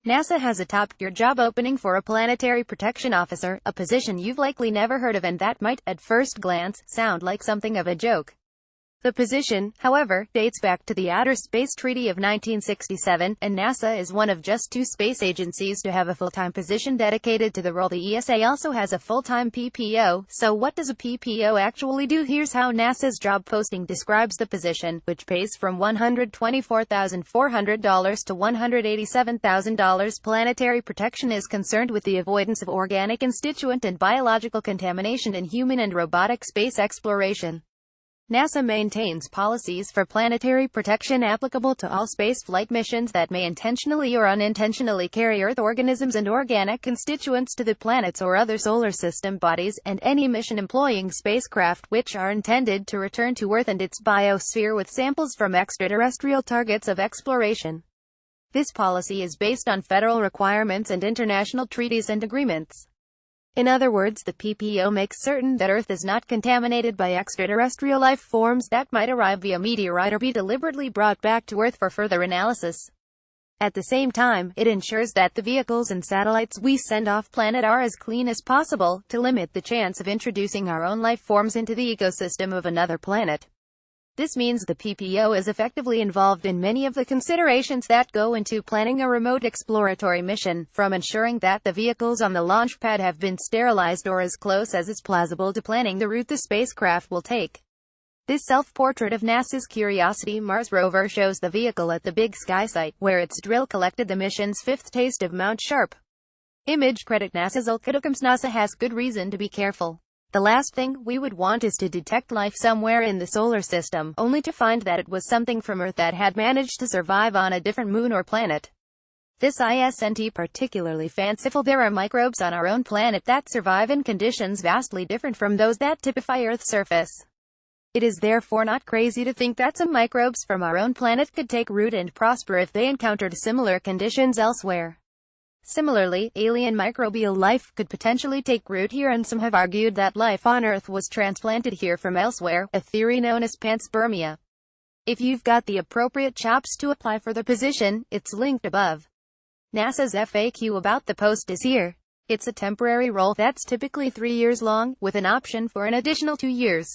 NASA has a top-tier job opening for a planetary protection officer, a position you've likely never heard of and that might, at first glance, sound like something of a joke. The position, however, dates back to the Outer Space Treaty of 1967, and NASA is one of just 2 space agencies to have a full-time position dedicated to the role. The ESA also has a full-time PPO, so what does a PPO actually do? Here's how NASA's job posting describes the position, which pays from $124,400 to $187,000. Planetary protection is concerned with the avoidance of organic constituent and biological contamination in human and robotic space exploration. NASA maintains policies for planetary protection applicable to all spaceflight missions that may intentionally or unintentionally carry Earth organisms and organic constituents to the planets or other solar system bodies, and any mission employing spacecraft which are intended to return to Earth and its biosphere with samples from extraterrestrial targets of exploration. This policy is based on federal requirements and international treaties and agreements. In other words, the PPO makes certain that Earth is not contaminated by extraterrestrial life forms that might arrive via meteorite or be deliberately brought back to Earth for further analysis. At the same time, it ensures that the vehicles and satellites we send off-planet are as clean as possible, to limit the chance of introducing our own life forms into the ecosystem of another planet. This means the PPO is effectively involved in many of the considerations that go into planning a remote exploratory mission, from ensuring that the vehicles on the launch pad have been sterilized or as close as is plausible to planning the route the spacecraft will take. This self-portrait of NASA's Curiosity Mars rover shows the vehicle at the Big Sky site, where its drill collected the mission's 5th taste of Mount Sharp. Image credit NASA's Alcatraz. NASA has good reason to be careful. The last thing we would want is to detect life somewhere in the solar system, only to find that it was something from Earth that had managed to survive on a different moon or planet. This isn't particularly fanciful. There are microbes on our own planet that survive in conditions vastly different from those that typify Earth's surface. It is therefore not crazy to think that some microbes from our own planet could take root and prosper if they encountered similar conditions elsewhere. Similarly, alien microbial life could potentially take root here, and some have argued that life on Earth was transplanted here from elsewhere, a theory known as panspermia. If you've got the appropriate chops to apply for the position, it's linked above. NASA's FAQ about the post is here. It's a temporary role that's typically 3 years long, with an option for an additional 2 years.